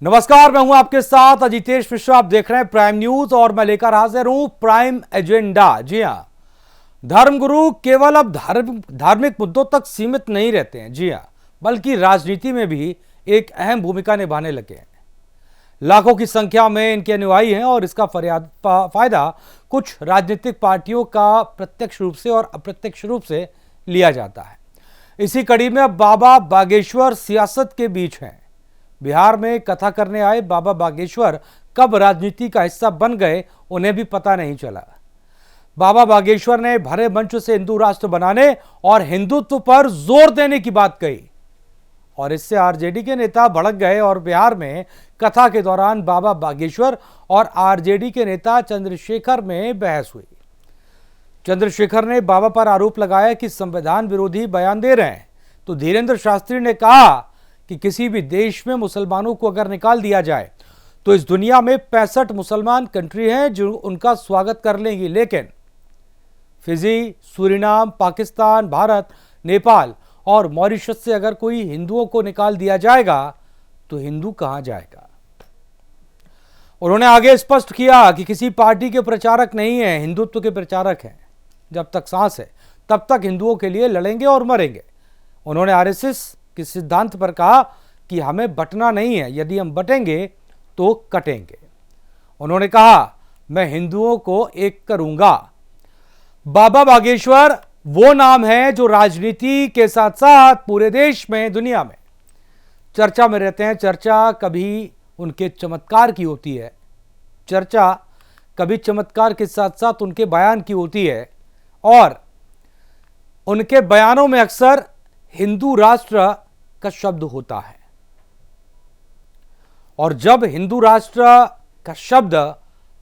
नमस्कार, मैं हूं आपके साथ अजितेश मिश्रा। आप देख रहे हैं प्राइम न्यूज और मैं लेकर हाजिर हूं प्राइम एजेंडा। जी हां, धर्मगुरु केवल अब धार्मिक मुद्दों तक सीमित नहीं रहते हैं। जी हां, बल्कि राजनीति में भी एक अहम भूमिका निभाने लगे हैं। लाखों की संख्या में इनके अनुयायी हैं और इसका फायदा कुछ राजनीतिक पार्टियों का प्रत्यक्ष रूप से और अप्रत्यक्ष रूप से लिया जाता है। इसी कड़ी में अब बाबा बागेश्वर सियासत के बीच हैं। बिहार में कथा करने आए बाबा बागेश्वर कब राजनीति का हिस्सा बन गए, उन्हें भी पता नहीं चला। बाबा बागेश्वर ने भरे मंच से हिंदू राष्ट्र बनाने और हिंदुत्व पर जोर देने की बात कही और इससे आरजेडी के नेता भड़क गए और बिहार में कथा के दौरान बाबा बागेश्वर और आरजेडी के नेता चंद्रशेखर में बहस हुई। चंद्रशेखर ने बाबा पर आरोप लगाया कि संविधान विरोधी बयान दे रहे हैं, तो धीरेन्द्र शास्त्री ने कहा कि किसी भी देश में मुसलमानों को अगर निकाल दिया जाए तो इस दुनिया में 65 मुसलमान कंट्री हैं जो उनका स्वागत कर लेंगी, लेकिन फिजी, सूरीनाम, पाकिस्तान, भारत, नेपाल और मॉरिशस से अगर कोई हिंदुओं को निकाल दिया जाएगा तो हिंदू कहां जाएगा। उन्होंने आगे स्पष्ट किया कि किसी पार्टी के प्रचारक नहीं है, हिंदुत्व के प्रचारक हैं। जब तक सांस है तब तक हिंदुओं के लिए लड़ेंगे और मरेंगे। उन्होंने आरएसएस के सिद्धांत पर कहा कि हमें बंटना नहीं है, यदि हम बटेंगे तो कटेंगे। उन्होंने कहा, मैं हिंदुओं को एक करूंगा। बाबा बागेश्वर वो नाम है जो राजनीति के साथ साथ पूरे देश में, दुनिया में चर्चा में रहते हैं। चर्चा कभी उनके चमत्कार की होती है, चर्चा कभी चमत्कार के साथ साथ उनके बयान की होती है और उनके बयानों में अक्सर हिंदू राष्ट्र का शब्द होता है। और जब हिंदू राष्ट्र का शब्द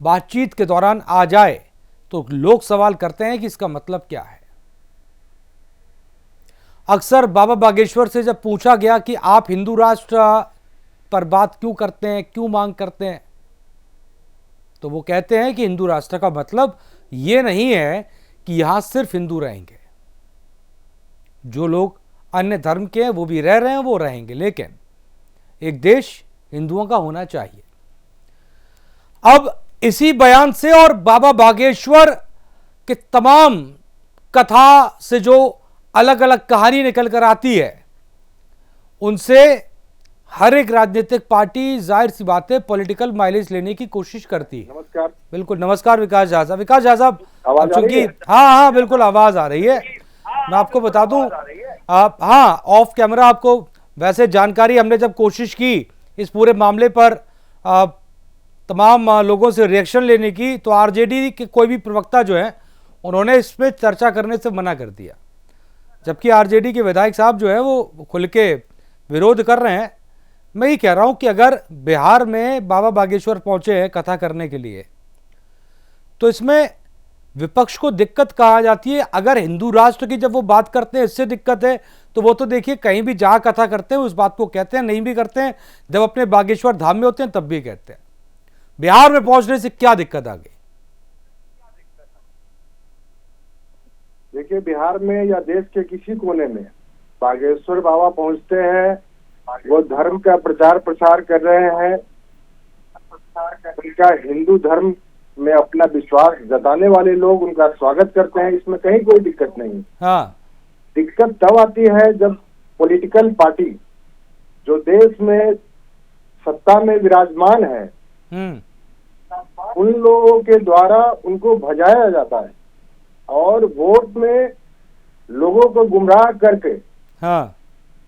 बातचीत के दौरान आ जाए तो लोग सवाल करते हैं कि इसका मतलब क्या है। अक्सर बाबा बागेश्वर से जब पूछा गया कि आप हिंदू राष्ट्र पर बात क्यों करते हैं, क्यों मांग करते हैं, तो वो कहते हैं कि हिंदू राष्ट्र का मतलब यह नहीं है कि यहां सिर्फ हिंदू रहेंगे। जो लोग अन्य धर्म के हैं वो भी रह रहे हैं, वो रहेंगे, लेकिन एक देश हिंदुओं का होना चाहिए। अब इसी बयान से और बाबा बागेश्वर के तमाम कथा से जो अलग अलग कहानी निकल कर आती है, उनसे हर एक राजनीतिक पार्टी जाहिर सी बात है पॉलिटिकल माइलेज लेने की कोशिश करती है। नमस्कार। बिल्कुल, नमस्कार विकास झा साहब। विकास झा साहब, चूंकि हाँ बिल्कुल आवाज आ रही है। मैं आपको बता दूं, आप ऑफ कैमरा आपको वैसे जानकारी, हमने जब कोशिश की इस पूरे मामले पर तमाम लोगों से रिएक्शन लेने की, तो आरजेडी के कोई भी प्रवक्ता जो है उन्होंने इसमें चर्चा करने से मना कर दिया, जबकि आरजेडी के विधायक साहब जो है वो खुल के विरोध कर रहे हैं। मैं ये कह रहा हूं कि अगर बिहार में बाबा बागेश्वर पहुंचे हैं कथा करने के लिए, तो इसमें विपक्ष को दिक्कत कहा जाती है। अगर हिंदू राष्ट्र की जब वो बात करते हैं इससे दिक्कत है, तो वो तो देखिए कहीं भी जहां कथा करते हैं उस बात को कहते हैं, नहीं भी करते हैं जब अपने बागेश्वर धाम में होते हैं तब भी कहते हैं। बिहार में पहुंचने से क्या दिक्कत आ गई? देखिए, बिहार में या देश के किसी कोने में बागेश्वर बाबा पहुंचते हैं, वो धर्म का प्रचार प्रसार कर रहे हैं, उनका हिंदू धर्म में अपना विश्वास जताने वाले लोग उनका स्वागत करते हैं, इसमें कहीं कोई दिक्कत नहीं। हाँ, दिक्कत तब आती है जब पॉलिटिकल पार्टी जो देश में सत्ता में विराजमान है उन लोगों के द्वारा उनको भजाया जाता है और वोट में लोगों को गुमराह करके, हाँ,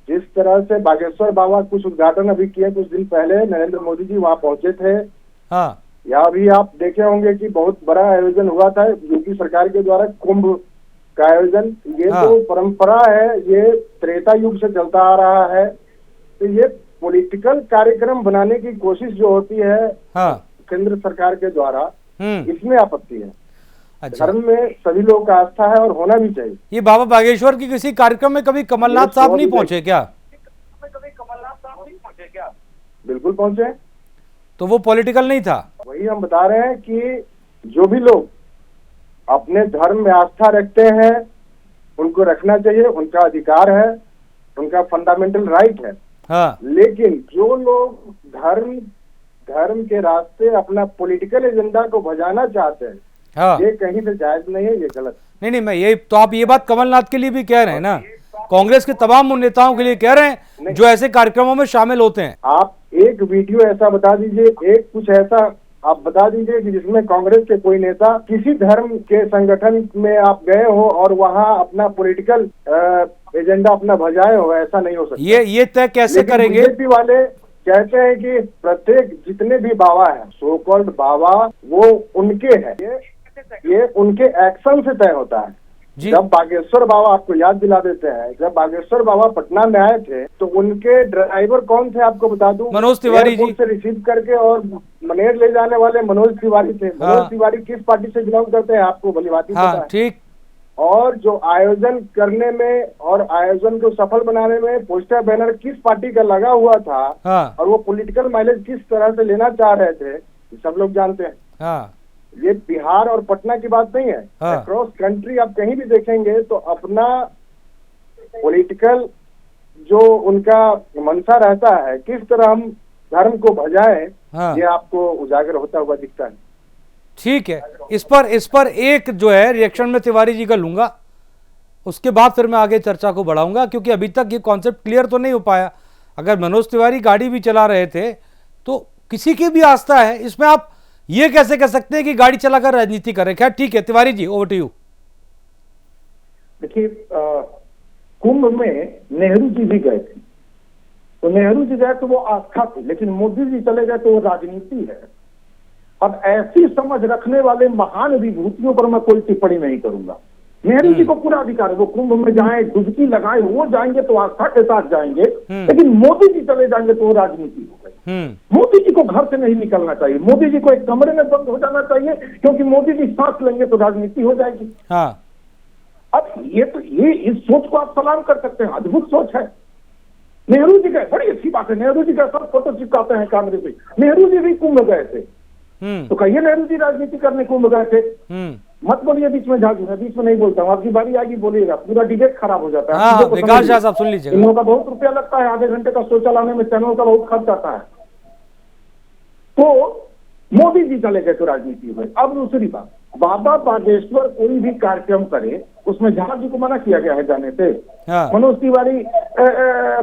जिस तरह से बागेश्वर बाबा कुछ उद्घाटन अभी किए, कुछ दिन पहले नरेंद्र मोदी जी वहां पहुंचे थे। हाँ, या अभी आप देखे होंगे कि बहुत बड़ा आयोजन हुआ था यूपी सरकार के द्वारा, कुंभ का आयोजन। ये तो परंपरा है, ये त्रेता युग से चलता आ रहा है। तो ये पॉलिटिकल कार्यक्रम बनाने की कोशिश जो होती है केंद्र सरकार के द्वारा, इसमें आपत्ति है। अच्छा। धर्म में सभी लोगों का आस्था है और होना भी चाहिए। ये बाबा बागेश्वर की किसी कार्यक्रम में कभी कमलनाथ साहब नहीं पहुंचे क्या? बिल्कुल पहुंचे। तो वो पॉलिटिकल नहीं था? वही हम बता रहे हैं कि जो भी लोग अपने धर्म में आस्था रखते हैं उनको रखना चाहिए, उनका अधिकार है, उनका फंडामेंटल राइट है। हाँ लेकिन जो लोग धर्म के रास्ते अपना पॉलिटिकल एजेंडा को भजाना चाहते हैं, हाँ, ये कहीं से जायज नहीं है, ये गलत। नहीं मैं यही तो, आप ये बात कमलनाथ के लिए भी कह रहे हैं ना, कांग्रेस के तमाम उन नेताओं के लिए कह रहे हैं जो ऐसे कार्यक्रमों में शामिल होते हैं। आप एक वीडियो ऐसा बता दीजिए, एक कुछ ऐसा आप बता दीजिए कि जिसमें कांग्रेस के कोई नेता किसी धर्म के संगठन में आप गए हो और वहां अपना पॉलिटिकल एजेंडा अपना भजाए हो, ऐसा नहीं हो सकता। ये तय कैसे करेंगे? बीजेपी वाले कहते हैं कि प्रत्येक जितने भी बाबा हैं, सो कॉल्ड बाबा, वो उनके हैं, ये उनके एक्शन से तय होता है। जब बागेश्वर बाबा, आपको याद दिला देते हैं, जब बागेश्वर बाबा पटना में आए थे तो उनके ड्राइवर कौन थे आपको बता दूं? मनोज तिवारी जी से रिसीव करके और मनेर ले जाने वाले मनोज तिवारी थे। हाँ। मनोज तिवारी किस पार्टी से बिलोंग करते हैं आपको भलीभांति पता है। ठीक। और जो आयोजन करने में और आयोजन को सफल बनाने में पोस्टर बैनर किस पार्टी का लगा हुआ था, हाँ। और वो पॉलिटिकल माइलेज किस तरह से लेना चाह रहे थे, ये सब लोग जानते हैं। हाँ। ये बिहार और पटना की बात नहीं है, अक्रॉस कंट्री आप कहीं भी देखेंगे तो अपना पॉलिटिकल जो उनका मंशा रहता है, किस तरह हम धर्म को भजाएं, ये आपको उजागर होता हुआ दिखता है। ठीक है, इस पर एक जो है रिएक्शन में तिवारी जी का लूंगा, उसके बाद फिर मैं आगे चर्चा को बढ़ाऊंगा, क्योंकि अभी तक ये कॉन्सेप्ट क्लियर तो नहीं हो पाया। अगर मनोज तिवारी गाड़ी भी चला रहे थे तो किसी की भी आस्था है, इसमें आप ये कैसे कह सकते हैं कि गाड़ी चलाकर राजनीति करें? खैर ठीक है, Tiwari ji over to you. देखिए, कुंभ में नेहरू जी भी गए थे, तो नेहरू जी गए तो वो आस्था थी, लेकिन मोदी जी चले गए तो वो राजनीति है। अब ऐसी समझ रखने वाले महान विभूतियों पर मैं कोई टिप्पणी नहीं करूंगा। नेहरू जी को पूरा अधिकार है, वो कुंभ में जाएं, डुबकी लगाएं, वो जाएंगे तो आस्था के साथ जाएंगे, लेकिन मोदी जी चले जाएंगे तो वो राजनीति हो गई। मोदी जी को घर से नहीं निकलना चाहिए, मोदी जी को एक कमरे में बंद हो जाना चाहिए, क्योंकि मोदी जी सांस लेंगे तो राजनीति हो जाएगी। हाँ। अब ये इस सोच को आप सलाम कर सकते हैं, अद्भुत सोच है। नेहरू जी गए, बड़ी अच्छी बात है, नेहरू जी का सब फोटो चिपकाते हैं कैमरे पे। नेहरू जी भी कुंभ गए थे, तो कहिए नेहरू जी राजनीति करने कुंभ गए थे। मत बोलिए बीच में झाड़ू, मैं बीच में नहीं बोलता हूँ, आपकी बारी आएगी बोलिएगा, पूरा डिबेट खराब हो जाता है। विकास शाह साहब सुन लीजिए, इन लोगों का बहुत रुपया लगता है, आधे घंटे का शो चलाने में चैनल का बहुत खर्च आता है। तो मोदी जी चले गए तो राजनीति हुई। अब दूसरी बात, बाबा बागेश्वर कोई भी कार्यक्रम करे उसमें झा जी को मना किया गया है जाने से। मनोज तिवारी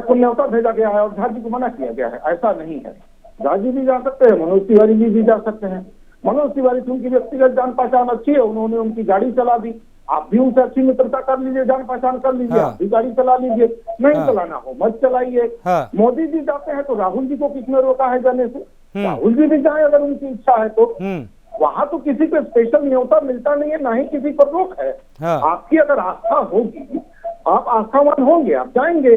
को न्योता भेजा गया है और झा जी को मना किया गया है, ऐसा नहीं है। झा जी भी जा सकते हैं, मनोज तिवारी जी भी जा सकते हैं। मनोज तिवारी की उनकी व्यक्तिगत जान पहचान अच्छी है, उन्होंने उनकी गाड़ी चला दी, आप भी उनसे अच्छी मित्रता कर लीजिए, जान पहचान कर लीजिए, आप भी गाड़ी चला लीजिए, नहीं चलाना हो मत चलाइए। मोदी जी जाते हैं तो राहुल जी को किसने रोका है जाने से? राहुल जी भी जाए अगर उनकी इच्छा है तो। वहां तो किसी पे स्पेशल न्योता मिलता नहीं है, ना ही किसी पर रोक है। आपकी अगर आस्था होगी, आप आस्थावान होंगे, आप जाएंगे।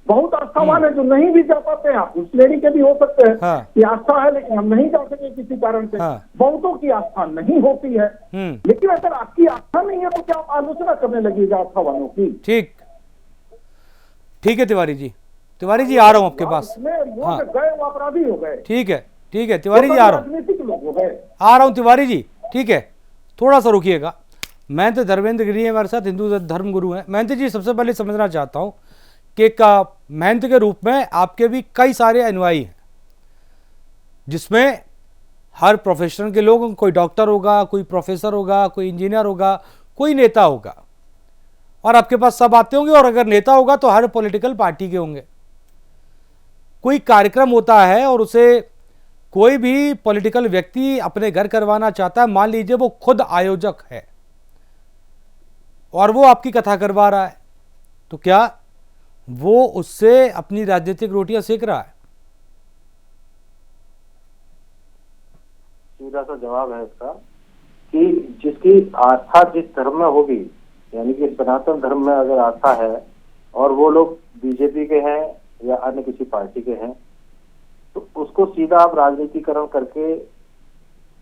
बहुत आस्थावान है जो नहीं भी जा पाते हैं, आप उस श्रेणी के भी हो सकते हैं कि आस्था है लेकिन हम नहीं जा सके किसी कारण से। बहुतों की आस्था नहीं होती है, लेकिन अगर आपकी आस्था नहीं है तो क्या आप आलोचना करने लगेगा आस्थावानों की? ठीक है तिवारी जी, तिवारी जी आ रहा हूँ आपके पास। गए वो अपराधी हो गए। ठीक है तिवारी जी आ रहा हूँ तिवारी जी, ठीक है, थोड़ा सा रुकिएगा। महंत धर्मेंद्र गिरी हमारे साथ, हिंदू धर्म गुरु हैं। महंत जी, सबसे पहले समझना चाहता हूँ कि महंत के रूप में आपके भी कई सारे अनुयायी हैं, जिसमें हर प्रोफेशन के लोग, कोई डॉक्टर होगा, कोई प्रोफेसर होगा, कोई इंजीनियर होगा, कोई नेता होगा, और आपके पास सब आते होंगे। और अगर नेता होगा तो हर पॉलिटिकल पार्टी के होंगे। कोई कार्यक्रम होता है और उसे कोई भी पॉलिटिकल व्यक्ति अपने घर करवाना चाहता है, मान लीजिए वो खुद आयोजक है और वो आपकी कथा करवा रहा है, तो क्या वो उससे अपनी राजनीतिक रोटियां सेक रहा है? सीधा सा जवाब है इसका कि जिसकी आस्था जिस धर्म में होगी, यानी कि सनातन धर्म में अगर आस्था है और वो लोग बीजेपी के हैं या अन्य किसी पार्टी के हैं, तो उसको सीधा आप राजनीतिकरण करके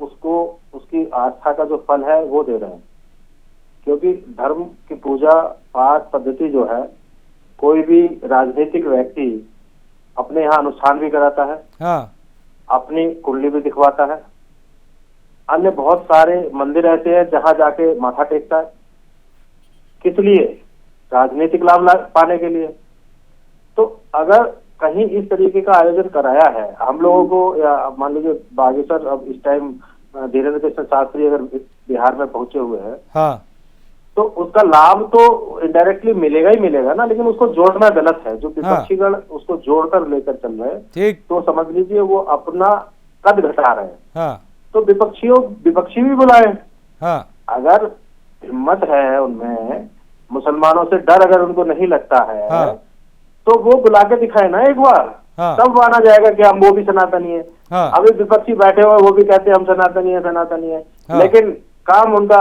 उसको उसकी आस्था का जो फल है वो दे रहे हैं। क्योंकि धर्म की पूजा पाठ पद्धति जो है, कोई भी राजनीतिक व्यक्ति अपने यहाँ अनुष्ठान भी कराता है, अपनी कुंडली भी दिखवाता है, अन्य बहुत सारे मंदिर ऐसे हैं जहां जाके माथा टेकता है। किस लिए? राजनीतिक लाभ पाने के लिए। तो अगर कहीं इस तरीके का आयोजन कराया है हम लोगों को, या मान लीजिए बागेश्वर अब इस टाइम धीरेन्द्र कृष्ण शास्त्री अगर बिहार में पहुंचे हुए हैं, हाँ, तो उसका लाभ तो इनडायरेक्टली मिलेगा ही मिलेगा ना, लेकिन उसको जोड़ना गलत है। जो विपक्षीगण उसको जोड़कर लेकर चल रहे हैं, ठीक, तो समझ लीजिए वो अपना कद घटा रहे हैं। हाँ, तो विपक्षी भी बुलाए, हाँ, अगर हिम्मत है उनमें, मुसलमानों से डर अगर उनको नहीं लगता है, हाँ, तो वो बुला के दिखाए ना एक बार, हाँ, तब माना जाएगा कि हम वो भी सनातनी है। हाँ, अभी विपक्षी बैठे हुए वो भी कहते हैं हम सनातनी है, सनातनी है, हाँ, लेकिन काम उनका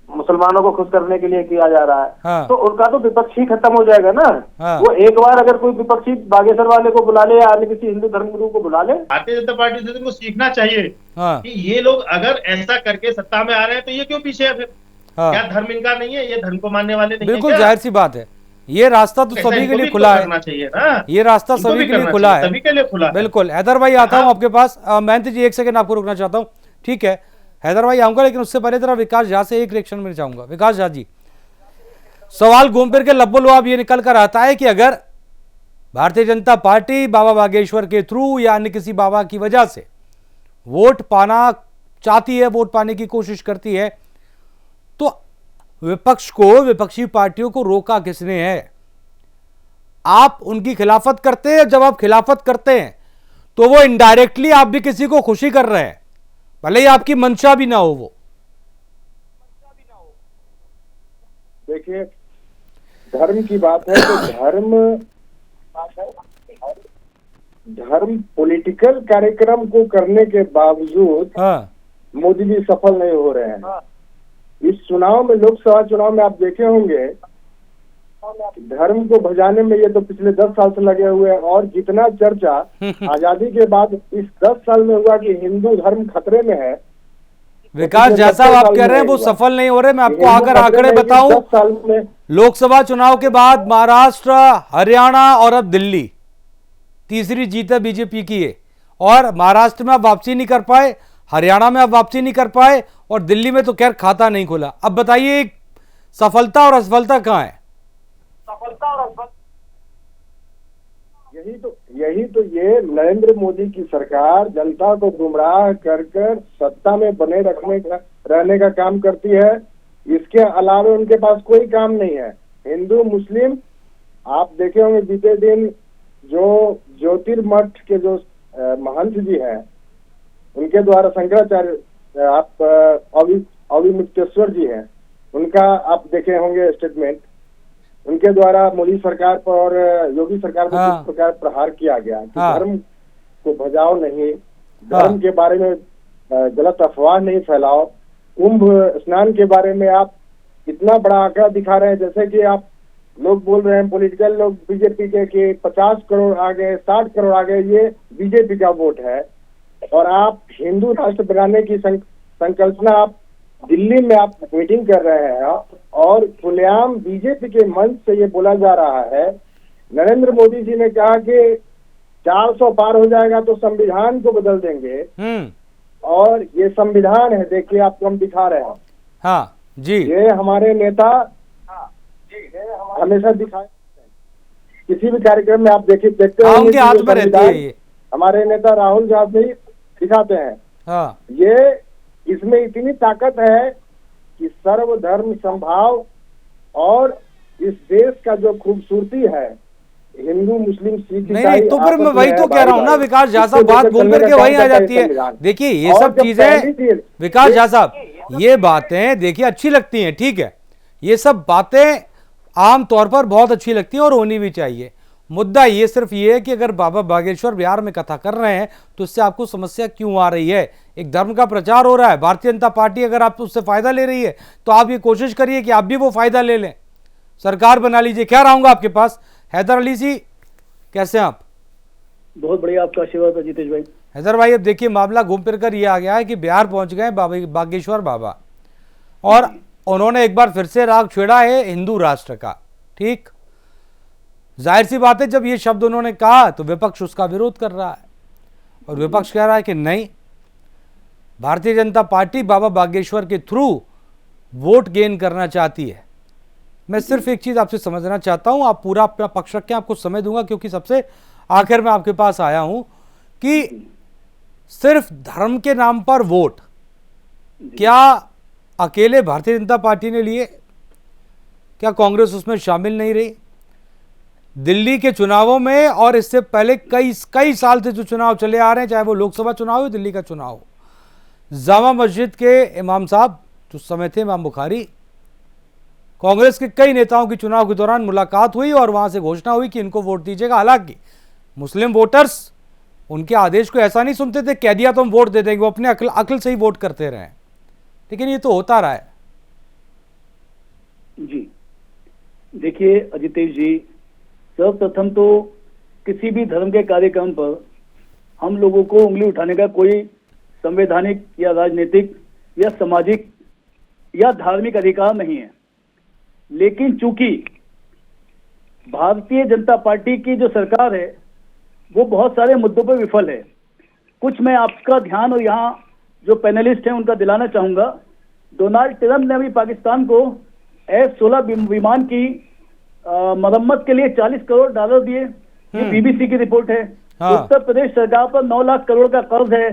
मुसलमानों को खुश करने के लिए किया जा रहा है। हाँ, तो उनका तो विपक्ष ही खत्म हो जाएगा ना। हाँ, वो एक बार अगर कोई विपक्षी बागेश्वर वाले को बुला ले या अन्य किसी हिंदू धर्मगुरु को बुला ले, भारतीय जनता पार्टी से तुमको सीखना चाहिए हाँ, कि ये लोग अगर ऐसा करके सत्ता में आ रहे हैं तो ये क्यों पीछे है फिर? हाँ, क्या धर्म इनका नहीं है? ये धर्म को मानने वाले नहीं है बिल्कुल क्या? जाहिर सी बात है, ये रास्ता तो ऐसा सभी के इनको लिए भी खुला है, करना चाहिए ना, ये रास्ता इनको सभी भी के लिए करना खुला चाहिए, है, सभी के लिए खुला है। बिल्कुल। हैदर भाई आता हूँ हाँ। आपके पास, महंत जी एक सेकंड आपको रुकना चाहता हूँ, ठीक है हैदर भाई आऊंगा, लेकिन उससे पहले जरा विकास झा से एक रिएक्शन में चाहूंगा। विकास झा जी, सवाल घूम फिर के लब्बो लुआब ये निकल कर आता है कि अगर भारतीय जनता पार्टी बाबा बागेश्वर के थ्रू या अन्य किसी बाबा की वजह से वोट पाना चाहती है, वोट पाने की कोशिश करती है, तो विपक्ष को, विपक्षी पार्टियों को रोका किसने है? आप उनकी खिलाफत करते हैं, जब आप खिलाफत करते हैं तो वो इनडायरेक्टली आप भी किसी को खुशी कर रहे हैं, भले ही आपकी मंशा भी ना हो वो। देखिए, धर्म की बात है तो धर्म पॉलिटिकल कार्यक्रम को करने के बावजूद हाँ, मोदी जी सफल नहीं हो रहे हैं। इस चुनाव में, लोकसभा चुनाव में आप देखे होंगे, धर्म को भजाने में ये तो पिछले 10 साल से लगे हुए हैं, और जितना चर्चा आजादी के बाद इस 10 साल में हुआ कि हिंदू धर्म खतरे में है। विकास जैसा आप कह रहे हैं वो सफल नहीं हो रहे। मैं आपको अगर आंकड़े बताऊं, 10 साल में लोकसभा चुनाव के बाद महाराष्ट्र, हरियाणा और अब दिल्ली, तीसरी जीत है बीजेपी की है, और महाराष्ट्र में आप वापसी नहीं कर पाए, हरियाणा में आप वापसी नहीं कर पाए, और दिल्ली में तो खैर खाता नहीं खोला। अब बताइए सफलता और असफलता कहां है? यही तो ये नरेंद्र मोदी की सरकार जनता को गुमराह कर सत्ता में बने रहने का काम करती है। इसके अलावा उनके पास कोई काम नहीं है। हिंदू मुस्लिम, आप देखे होंगे बीते दिन जो ज्योतिर्मठ के जो महंत जी हैं, उनके द्वारा शंकराचार्य, आप अविमुक्तेश्वर जी हैं, उनका आप देखे होंगे स्टेटमेंट, उनके द्वारा मोदी सरकार पर और योगी सरकार पर किस प्रकार प्रहार किया गया कि धर्म को भजाओ नहीं, धर्म के बारे में गलत अफवाह नहीं फैलाओ। कुंभ स्नान के बारे में आप इतना बड़ा आंकड़ा दिखा रहे हैं, जैसे कि आप लोग बोल रहे हैं, पॉलिटिकल लोग बीजेपी के कि 50 करोड़ आ गए, 60 करोड़ आ गए, ये बीजेपी का वोट है। और आप हिंदू राष्ट्र बनाने की संकल्पना आप दिल्ली में आप मीटिंग कर रहे हैं, और खुलेआम बीजेपी के मंच से ये बोला जा रहा है। नरेंद्र मोदी जी ने कहा कि 400 पार हो जाएगा तो संविधान को बदल देंगे, और ये संविधान है, देखिए आपको हम दिखा रहे हैं। हाँ जी, ये हमारे नेता हमेशा दिखाए, किसी भी कार्यक्रम में आप देखते उनके हाथ में रहती है ये। हमारे नेता राहुल गांधी दिखाते हैं। हाँ, ये इसमें इतनी ताकत है कि सर्वधर्म समभाव और इस देश का जो खूबसूरती है, हिंदू मुस्लिम सिख नहीं, तो फिर मैं वही तो कह रहा हूँ ना विकास झा साहब, बात घूम फिर के वही आ जाती है। देखिए ये सब चीजें विकास झा साहब, ये बातें देखिए अच्छी लगती हैं, ठीक है, ये सब बातें आम तौर पर बहुत अच्छी लगती हैं और होनी भी चाहिए। मुद्दा ये सिर्फ ये है कि अगर बाबा बागेश्वर बिहार में कथा कर रहे हैं तो इससे आपको समस्या क्यों आ रही है? एक धर्म का प्रचार हो रहा है, भारतीय जनता पार्टी अगर आप उससे फायदा ले रही है तो आप ये कोशिश करिए कि आप भी वो फायदा ले लें, सरकार बना लीजिए। क्या रहूंगा आपके पास, हैदर अली जी कैसे हैं आप? बहुत बढ़िया, आपका आशीर्वाद है जितेश भाई। हैदर भाई अब देखिए मामला घूम फिर कर ये आ गया है कि बिहार पहुंच गए बागेश्वर बाबा, और उन्होंने एक बार फिर से राग छेड़ा है हिंदू राष्ट्र का। ठीक, जाहिर सी बात है जब ये शब्द उन्होंने कहा तो विपक्ष उसका विरोध कर रहा है, और विपक्ष कह रहा है कि नहीं, भारतीय जनता पार्टी बाबा बागेश्वर के थ्रू वोट गेन करना चाहती है। मैं सिर्फ एक चीज आपसे समझना चाहता हूं, आप पूरा अपना पक्ष रखें, आपको समय दूंगा, क्योंकि सबसे आखिर में आपके पास आया हूं कि सिर्फ धर्म के नाम पर वोट क्या अकेले भारतीय जनता पार्टी ने लिए? क्या कांग्रेस उसमें शामिल नहीं रही? दिल्ली के चुनावों में और इससे पहले कई साल से जो चुनाव चले आ रहे हैं, चाहे वो लोकसभा चुनाव हो, दिल्ली का चुनाव हो, जामा मस्जिद के इमाम साहब जो समय थे, इमाम बुखारी, कांग्रेस के कई नेताओं की चुनाव के दौरान मुलाकात हुई और वहां से घोषणा हुई कि इनको वोट दीजिएगा। हालांकि मुस्लिम वोटर्स उनके आदेश को ऐसा नहीं सुनते थे, कह दिया तो हम वोट दे देंगे, वो अपने अकल से ही वोट करते रहे, लेकिन ये तो होता रहा है। जी देखिए अजितेश जी, सर्वप्रथम तो किसी भी धर्म के कार्यक्रम पर हम लोगों को उंगली उठाने का कोई संवैधानिक या राजनीतिक या सामाजिक या धार्मिक अधिकार नहीं है। लेकिन चूंकि भारतीय जनता पार्टी की जो सरकार है वो बहुत सारे मुद्दों पर विफल है। कुछ मैं आपका ध्यान और यहाँ जो पैनलिस्ट हैं उनका दिलाना चाहूंगा। डोनाल्ड ट्रंप ने अभी पाकिस्तान को F-16 विमान की मरम्मत के लिए $40 करोड़ दिए। ये बीबीसी की रिपोर्ट है। उत्तर प्रदेश सरकार पर 9 लाख करोड़ का कर्ज है।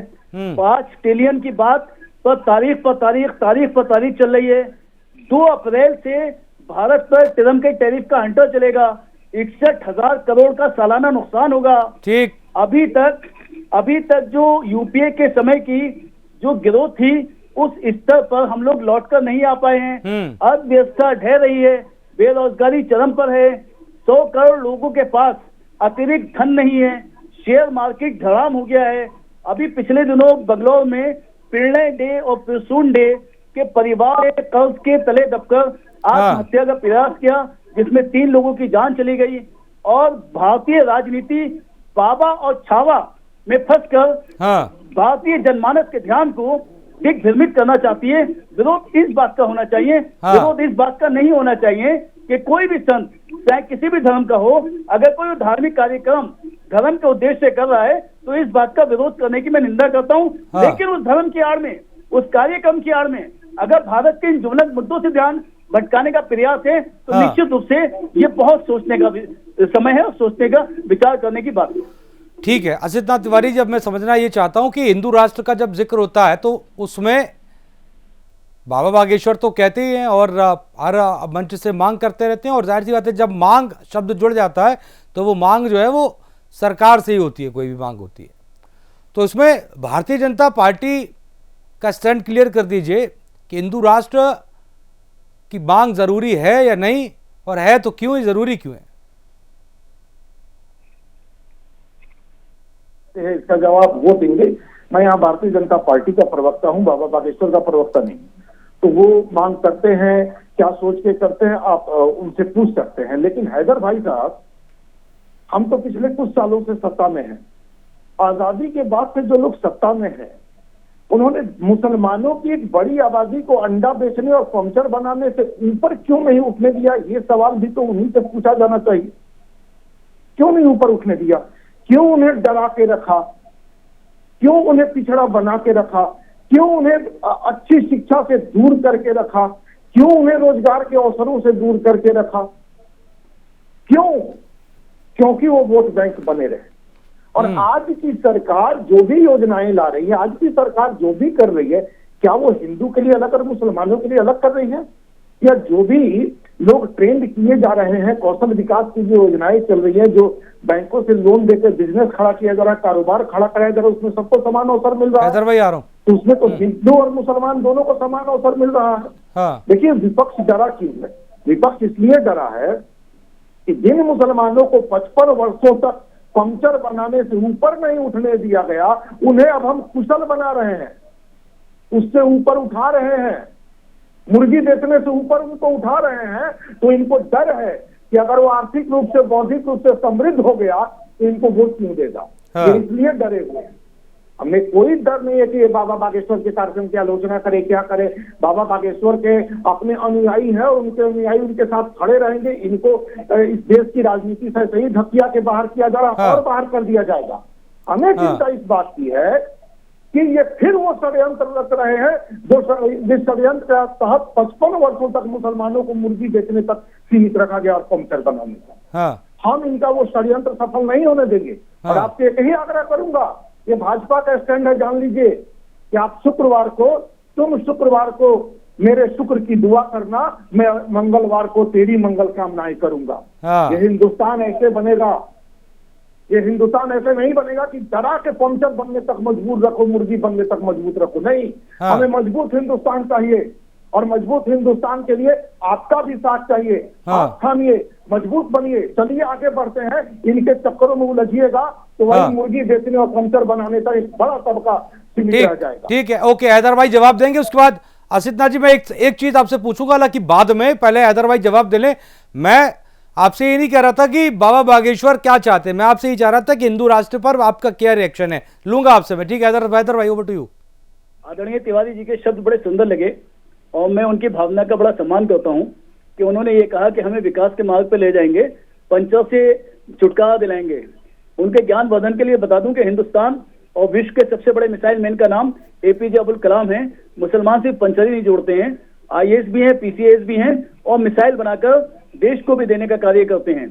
5 ट्रिलियन की बात पर तारीख चल रही है। 2 अप्रैल से भारत पर ट्रंप के टैरिफ का हंटर चलेगा। 61,000 करोड़ का सालाना नुकसान होगा। ठीक, अभी तक जो यूपीए के समय की जो गिरोह थी उस स्तर पर हम लोग लौटकर नहीं आ पाए हैं। अर्थव्यवस्था ढह रही है, बेरोजगारी चरम पर है, 100 करोड़ लोगों के पास अतिरिक्त धन नहीं है, शेयर मार्केट धड़ाम हो गया है। अभी पिछले दिनों बंगलौर में पिर्णे डे और पिरसून डे के परिवार ने कर्ज के तले दबकर आत्महत्या का प्रयास किया, जिसमें 3 लोगों की जान चली गई। और भारतीय राजनीति बाबा और छावा में फंसकर भारतीय जनमानस के ध्यान को दिग्भ्रमित करना चाहती है। विरोध इस बात का होना चाहिए, विरोध इस बात का नहीं होना चाहिए कि कोई भी संत चाहे किसी भी धर्म का हो, अगर कोई धार्मिक कार्यक्रम धर्म के उद्देश्य से कर रहा है तो इस बात का विरोध करने की मैं निंदा करता हूं। लेकिन उस धर्म की आड़ में, उस कार्यक्रम की आड़ में अगर भारत के इन ज्वलंत मुद्दों से ध्यान भटकाने का प्रयास है तो निश्चित रूप से ये बहुत सोचने का समय है और सोचने का विचार करने की बात है। ठीक है असित नाथ तिवारी, जब मैं समझना ये चाहता हूं कि हिंदू राष्ट्र का जब जिक्र होता है तो उसमें बाबा बागेश्वर तो कहते ही हैं और हर मंच से मांग करते रहते हैं, और जाहिर सी बात है जब मांग शब्द जुड़ जाता है तो वो मांग जो है वो सरकार से ही होती है, कोई भी मांग होती है। तो इसमें भारतीय जनता पार्टी का स्टैंड क्लियर कर दीजिए कि हिंदू राष्ट्र की मांग जरूरी है या नहीं, और है तो क्यों, जरूरी क्यों है? इसका जवाब वो देंगे। मैं यहाँ भारतीय जनता पार्टी का प्रवक्ता हूँ, बाबा बागेश्वर का प्रवक्ता नहीं। तो वो मांग करते हैं, क्या सोच के करते हैं, आप उनसे पूछ सकते हैं। लेकिन हैदर भाई साहब, हम तो पिछले कुछ सालों से सत्ता में हैं। आजादी के बाद से जो लोग सत्ता में हैं, उन्होंने मुसलमानों की एक बड़ी आबादी को अंडा बेचने और पंचर बनाने से ऊपर क्यों नहीं उठने दिया? ये सवाल भी तो उन्हीं से पूछा जाना चाहिए। क्यों नहीं ऊपर उठने दिया? क्यों उन्हें डरा के रखा? क्यों उन्हें पिछड़ा बना के रखा? क्यों उन्हें अच्छी शिक्षा से दूर करके रखा? क्यों उन्हें रोजगार के अवसरों से दूर करके रखा? क्यों? क्योंकि वो वोट बैंक बने रहे। और आज की सरकार जो भी योजनाएं ला रही है, आज की सरकार जो भी कर रही है, क्या वो हिंदू के लिए अलग और मुसलमानों के लिए अलग कर रही है? या जो भी लोग ट्रेंड किए जा रहे हैं, कौशल विकास की जो योजनाएं चल रही है, जो बैंकों से लोन देकर बिजनेस खड़ा किया जा रहा है, कारोबार खड़ा कराया जा रहा है, उसमें सबको समान अवसर मिल रहा है। तो उसमें तो हिंदू और मुसलमान दोनों को समान अवसर मिल रहा है। देखिए, विपक्ष डरा क्यों है? विपक्ष इसलिए डरा है कि जिन मुसलमानों को 55 वर्षों तक पंचर बनाने से ऊपर नहीं उठने दिया गया, उन्हें अब हम कुशल बना रहे हैं, उससे ऊपर उठा रहे हैं, मुर्गी बेचने से ऊपर उनको उठा रहे हैं। तो इनको डर है कि अगर वो आर्थिक रूप से, बौद्धिक रूप से समृद्ध हो गया तो इनको वोट क्यों देगा। ये इसलिए डरे हुए हैं। हमें कोई डर नहीं है कि बाबा बागेश्वर के कार्यक्रम की आलोचना करे, क्या करे। बाबा बागेश्वर के अपने अनुयायी हैं और उनके अनुयायी उनके साथ खड़े रहेंगे। इनको इस देश की राजनीति से सही धकिया के बाहर किया जा रहा है और बाहर कर दिया जाएगा। हमें चिंता इस बात की है कि ये फिर वो षड्यंत्र रच रहे हैं जिस षड्यंत्र के तहत 55 वर्षों तक मुसलमानों को मुर्गी बेचने तक सीमित रखा गया और पंचर बनाने का। हम इनका वो षड्यंत्र सफल नहीं होने देंगे। और आपसे एक ही आग्रह करूंगा, ये भाजपा का स्टैंड है, जान लीजिए कि आप तुम शुक्रवार को मेरे शुक्र की दुआ करना, मैं मंगलवार को तेरी मंगल कामनाएं करूंगा। ये हिंदुस्तान ऐसे बनेगा, ये हिंदुस्तान ऐसे नहीं बनेगा कि डरा के पंचर बनने तक मजबूत रखो, मुर्गी बनने तक मजबूत रखो, नहीं। हमें मजबूत हिंदुस्तान चाहिए, और मजबूत हिंदुस्तान के लिए आपका भी साथ चाहिए। आप थामिए, मजबूत बनिए, चलिए आगे बढ़ते हैं। इनके चक्करों में उलझिएगा तो वही मुर्गी बेचने और पंचर बनाने का एक बड़ा तबका सीमित रह जाएगा। ठीक है, ओके, हैदर भाई जवाब देंगे। उसके बाद असित जी मैं एक चीज आपसे पूछूंगा, हालांकि बाद में, पहले हैदर भाई जवाब दे लें। मैं आपसे ये नहीं कह रहा था कि बाबा बागेश्वर क्या चाहते हैं, मैं आपसे ये चाह रहा था कि हिंदू राष्ट्र पर आपका क्या रिएक्शन है, लूंगा आपसे मैं। ठीक है हैदर भाई, ओवर टू यू। आदरणीय तिवारी जी के शब्द बड़े सुंदर लगे और मैं उनकी भावना का बड़ा सम्मान करता हूं कि उन्होंने ये कहा कि हमें विकास के मार्ग पर ले जाएंगे, पंचों से छुटकारा दिलाएंगे। उनके ज्ञान वर्धन के लिए बता दूं कि हिंदुस्तान और विश्व के सबसे बड़े मिसाइल मैन का नाम एपीजे अब्दुल कलाम है। मुसलमान सिर्फ पंचर ही नहीं जोड़ते हैं, आईएएस भी हैं, पीसीएस भी हैं और मिसाइल बनाकर देश को भी देने का कार्य करते हैं।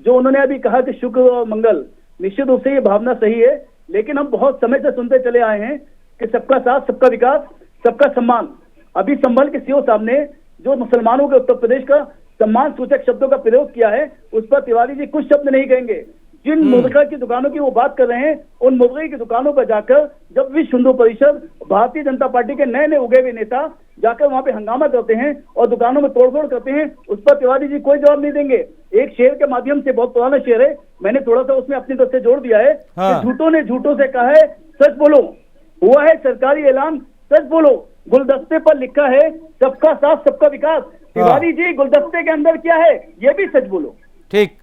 जो उन्होंने अभी कहा कि शुक्र और मंगल, निश्चित रूप से ये भावना सही है, लेकिन हम बहुत समय से सुनते चले आए हैं कि सबका साथ, सबका विकास, सबका सम्मान। अभी संभल के सीओ साहब ने जो मुसलमानों के उत्तर प्रदेश का सम्मान सूचक शब्दों का प्रयोग किया है, उस पर तिवारी जी कुछ शब्द नहीं कहेंगे। जिन मुर्गा की दुकानों की वो बात कर रहे हैं, उन मुर्गे की दुकानों पर जाकर जब विश्व हिंदू परिषद, भारतीय जनता पार्टी के नए नए उगे हुए नेता जाकर वहां पे हंगामा करते हैं और दुकानों में तोड़फोड़ करते हैं, उस पर तिवारी जी कोई जवाब नहीं देंगे। एक शेर के माध्यम से, बहुत पुराना शेर है, मैंने थोड़ा सा उसमें अपनी तरफ से जोड़ दिया है कि झूठों ने झूठों से कहा है सच बोलो, हुआ है सरकारी ऐलान, सच बोलो। गुलदस्ते पर लिखा है सबका साथ, सबका विकास। तिवारी जी, गुलदस्ते के अंदर क्या है ये भी सच बोलो। ठीक,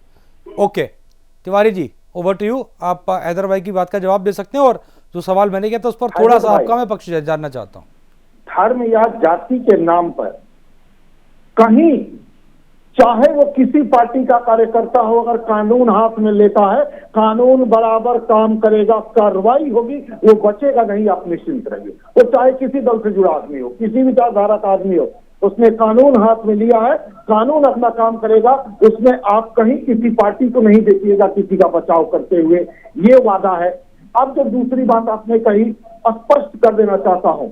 okay Tiwari ji, over to you. आप हैदर भाई की बात का जवाब दे सकते हैं, और जो सवाल मैंने किया था उस पर थोड़ा सा आपका मैं पक्ष जानना चाहता हूँ। धर्म या जाति के नाम पर कहीं, चाहे वो किसी पार्टी का कार्यकर्ता हो, अगर कानून हाथ में लेता है, कानून बराबर काम करेगा, कार्रवाई होगी, वो बचेगा नहीं, आप निश्चिंत रहिए। वो चाहे किसी दल से जुड़ा आदमी हो, किसी विचारधारा का आदमी हो, उसने कानून हाथ में लिया है, कानून अपना काम करेगा। उसमें आप कहीं किसी पार्टी को नहीं देखिएगा किसी का बचाव करते हुए, ये वादा है। अब जो दूसरी बात आपने कही, स्पष्ट कर देना चाहता हूं,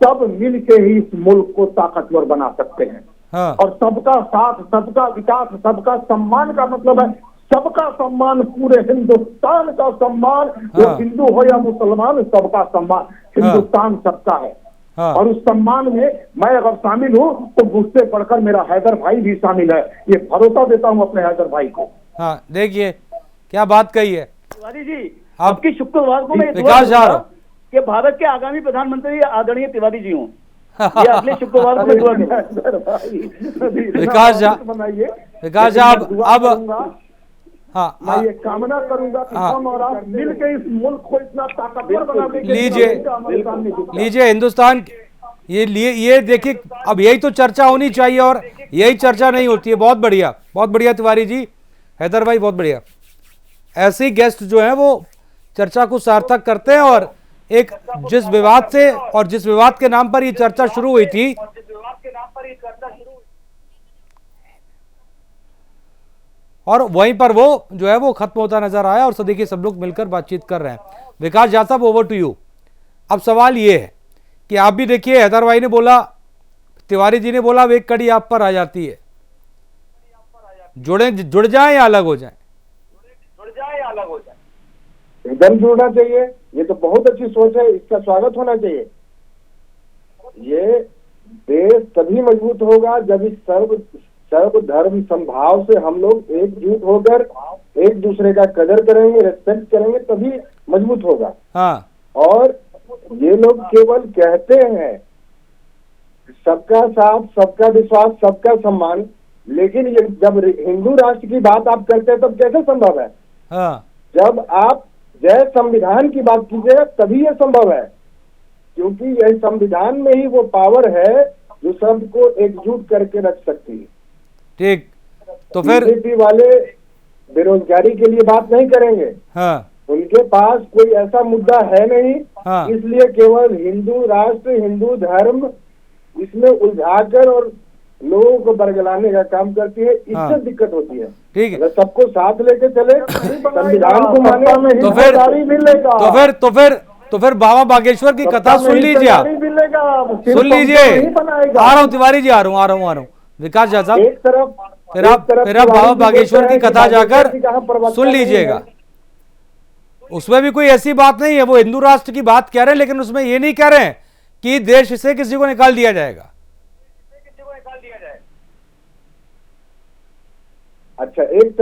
सब मिलके ही इस मुल्क को ताकतवर बना सकते हैं। और सबका साथ, सबका विकास, सबका सम्मान का मतलब है सबका सम्मान, पूरे हिंदुस्तान का सम्मान, वो हिंदू हो या मुसलमान, सबका सम्मान। हिंदुस्तान सबका है, और उस सम्मान में मैं अगर शामिल हूँ तो मुझसे बढ़कर मेरा हैदर भाई भी शामिल है, ये भरोसा देता हूँ अपने हैदर भाई को। हाँ, देखिए क्या बात कही है तिवारी जी। आपकी शुक्रवार को मैं विकास जा रहा हूँ कि भारत के आगामी प्रधानमंत्री आदरणीय तिवारी जी हों, ये अगले शुक्रवार को मैं दुआ करूंगा। विकास झा, अब हाँ, मैं ये कामना करूंगा कि हम और आप मिलकर इस मुल्क को इतना ताकतवर बना देंगे। लीजिए हिंदुस्तान, ये देखिए, अब यही तो चर्चा होनी चाहिए और यही चर्चा नहीं होती है। बहुत बढ़िया तिवारी जी, हैदर भाई बहुत बढ़िया। ऐसे गेस्ट जो हैं वो चर्चा को सार्थक करते हैं, और एक जिस विवाद से और जिस विवाद के नाम पर ये चर्चा शुरू हुई थी, और वहीं पर वो जो है वो खत्म होता नजर आया, और सब देखिए सब लोग मिलकर बातचीत कर रहे हैं। विकास झा साहब, ओवर टू यू। अब सवाल ये है कि आप भी देखिए, हैदर भाई ने बोला, तिवारी जी ने बोला, अब एक कड़ी आप पर आ जाती है, जुड़ जाए या अलग हो जाए? एकदम जुड़ना चाहिए, ये तो बहुत अच्छी सोच है, इसका स्वागत होना चाहिए। ये देश तभी मजबूत होगा जब इस सर्व धर्म संभाव से हम लोग एकजुट होकर एक दूसरे का कदर करेंगे, रेस्पेक्ट करेंगे, तभी मजबूत होगा। हाँ। और ये लोग केवल कहते हैं सबका साथ, सबका विश्वास, सबका सम्मान, लेकिन ये जब हिंदू राष्ट्र की बात आप करते हैं तब कैसे संभव है? हाँ। जब आप जय संविधान की बात कीजिएगा तभी ये संभव है, क्योंकि यह संविधान में ही वो पावर है जो सबको एकजुट करके रख सकती है। ठीक, तो फिर बीजेपी वाले बेरोजगारी के लिए बात नहीं करेंगे। हाँ। उनके पास कोई ऐसा मुद्दा है नहीं। हाँ। इसलिए केवल हिंदू राष्ट्र, हिंदू धर्म इसमें उलझाकर और लोगों को बरगलाने का काम करती है, इससे दिक्कत होती है। ठीक है, अगर सबको साथ लेके चले, संविधान को माने, तो फिर मिलेगा। तो फिर बाबा बागेश्वर की कथा सुन लीजिए आप, सुन लीजिए। आ रहा हूँ तिवारी जी, आ रहा हूँ विकास झा साहब। एक तरफ फिर आप बाबा बागेश्वर की कथा जाकर सुन लीजिएगा। उसमें भी कोई ऐसी बात नहीं है, वो हिंदू राष्ट्र की बात कह रहे हैं, लेकिन उसमें ये नहीं कह रहे हैं कि देश से किसी को निकाल दिया जाएगा। अच्छा, एक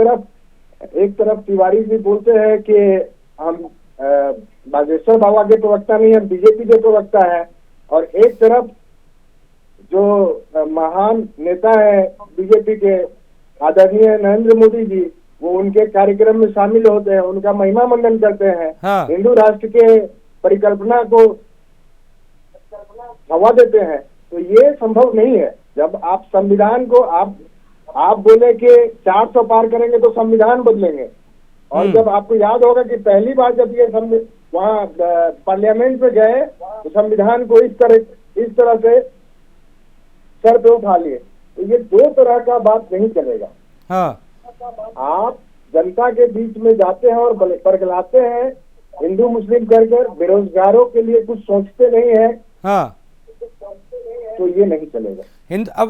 तरफ तिवारी जी बोलते हैं कि हम बागेश्वर बाबा के प्रवक्ता नहीं, हम बीजेपी के प्रवक्ता है, और एक तरफ जो महान नेता है बीजेपी के आदरणीय नरेंद्र मोदी जी, वो उनके कार्यक्रम में शामिल होते हैं, उनका महिमा मंडन करते हैं। हाँ। हिंदू राष्ट्र के परिकल्पना को हवा देते हैं। तो ये संभव नहीं है। जब आप संविधान को आप बोले कि 400 पार करेंगे तो संविधान बदलेंगे, और जब आपको याद होगा कि पहली बार जब ये वहाँ पार्लियामेंट में गए तो संविधान को इस तरह से सर पे उठा लिए। तो ये दो तरह का बात नहीं चलेगा। हाँ। आप जनता के बीच में जाते हैं और बरगलाते हैं, हिंदू मुस्लिम कर बेरोजगारों के लिए कुछ सोचते नहीं है। हाँ। तो ये नहीं चलेगा।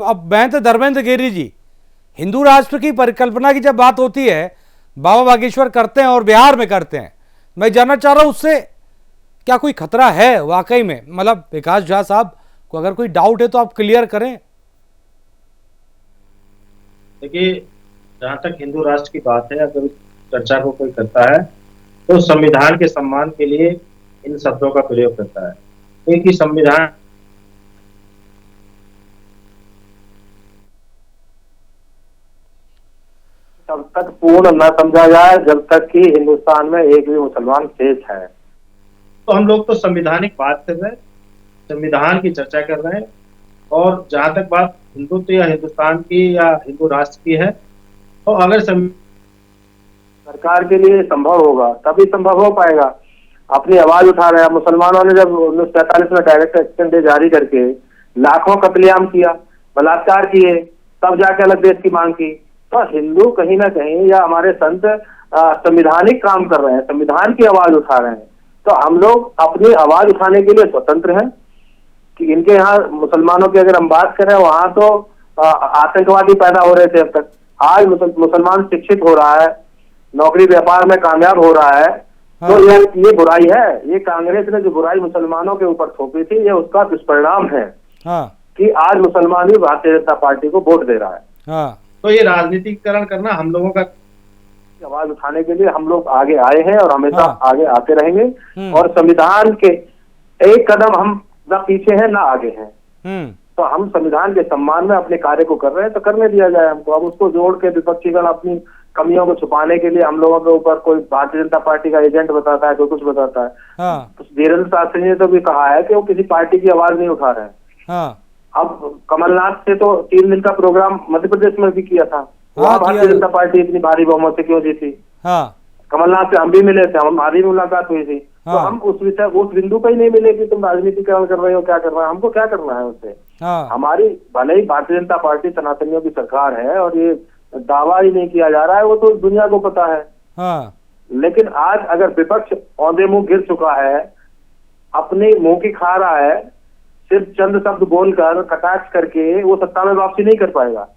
अब मैं तो धर्मेंद्र गिरी जी, हिंदू राष्ट्र की परिकल्पना की जब बात होती है, बाबा बागेश्वर करते हैं और बिहार में करते हैं। मैं जानना चाह रहा हूं उससे क्या कोई खतरा है वाकई में? मतलब विकास झा साहब को अगर कोई डाउट है तो आप क्लियर करें। देखिए, जहां तक हिंदू राष्ट्र की बात है, अगर चर्चा को कोई करता है तो संविधान के सम्मान के लिए इन शब्दों का प्रयोग करता है। एक ही संविधान तब तक पूर्ण न समझा जाए जब तक कि हिंदुस्तान में एक भी मुसलमान शेष है। तो हम लोग तो संवैधानिक बात कर रहे हैं, संविधान की चर्चा कर रहे हैं, और जहां तक बात हिंदुत्व या हिंदुस्तान की या हिंदू राष्ट्र की है, तो अगर सरकार के लिए संभव होगा तभी संभव हो पाएगा। अपनी आवाज उठा रहे हैं। मुसलमानों ने जब 1945 में डायरेक्ट एक्शन डे जारी करके लाखों कत्लेआम किया, बलात्कार किए, तब जाके अलग देश की मांग की। तो हिंदू कहीं ना कहीं या हमारे संत संविधानिक काम कर रहे हैं, संविधान की आवाज उठा रहे हैं। तो हम लोग अपनी आवाज उठाने के लिए स्वतंत्र हैं। कि इनके यहाँ मुसलमानों की अगर हम बात करें, वहां तो आतंकवादी पैदा हो रहे थे अब तक। आज मुसलमान शिक्षित हो रहा है, नौकरी व्यापार में कामयाब हो रहा है। हाँ। तो ये बुराई है। ये कांग्रेस ने जो बुराई मुसलमानों के ऊपर थोपी थी, ये उसका दुष्परिणाम है। हाँ। कि आज मुसलमान भी भारतीय जनता पार्टी को वोट दे रहा है। हाँ। तो ये राजनीतिकरण करना हम लोगों का आवाज उठाने के लिए हम लोग आगे आए हैं और हमेशा आगे आते रहेंगे। और संविधान के एक कदम हम न पीछे हैं न आगे हैं। तो हम संविधान के सम्मान में अपने कार्य को कर रहे हैं, तो करने दिया जाए हमको। अब उसको जोड़ के विपक्षीगण अपनी कमियों को छुपाने के लिए हम लोगों के ऊपर कोई भारतीय जनता पार्टी का एजेंट बताता है, कोई कुछ बताता है। तो धीरेन्द्र शास्त्री ने तो भी कहा है कि वो किसी पार्टी की आवाज नहीं उठा रहे हैं। अब कमलनाथ से तो 3 दिन का प्रोग्राम मध्य प्रदेश में भी किया था। वहाँ भारतीय जनता पार्टी इतनी भारी बहुमत से क्यों जीती? कमलनाथ से हम भी मिले थे, हमारी मुलाकात हुई थी। तो हम उस बिंदु पर ही नहीं मिले कि तुम राजनीतिकरण कर रहे हो, क्या कर रहे हो, हमको क्या करना है उससे। हमारी भले ही भारतीय जनता पार्टी सनातनियों की सरकार है और ये दावा ही नहीं किया जा रहा है, वो तो दुनिया को पता है। लेकिन आज अगर विपक्ष औंधे मुंह गिर चुका है, अपने मुंह की खा रहा है, सिर्फ चंद शब्द बोलकर कटाक्ष करके वो सत्ता में वापसी नहीं कर पाएगा।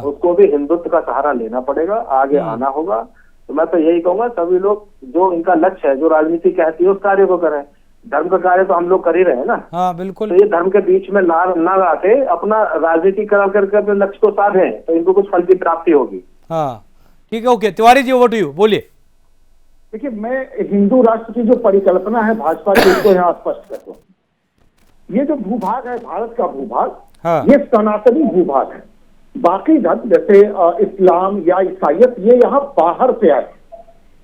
उसको भी हिंदुत्व का सहारा लेना पड़ेगा, आगे आना होगा। तो मैं तो यही कहूंगा, सभी लोग जो इनका लक्ष्य है, जो राजनीति कहती है, उस कार्य को करें। धर्म का कार्य तो हम लोग कर ही रहे हैं ना। हाँ, बिल्कुल। तो ये धर्म के बीच में ना आके अपना राजनीतिकरण करके अपने लक्ष्य को साधें, तो इनको कुछ फल की प्राप्ति होगी। हाँ, ठीक है, okay. Tiwari ji, over to you, बोलिए। देखिए, मैं हिंदू राष्ट्र की जो परिकल्पना है भाजपा की, उसको यहाँ स्पष्ट करता हूँ। ये जो भूभाग है, भारत का भूभाग, ये सनातनी भूभाग है। बाकी धर्म जैसे इस्लाम या ईसाइयत, ये यहाँ बाहर से आए।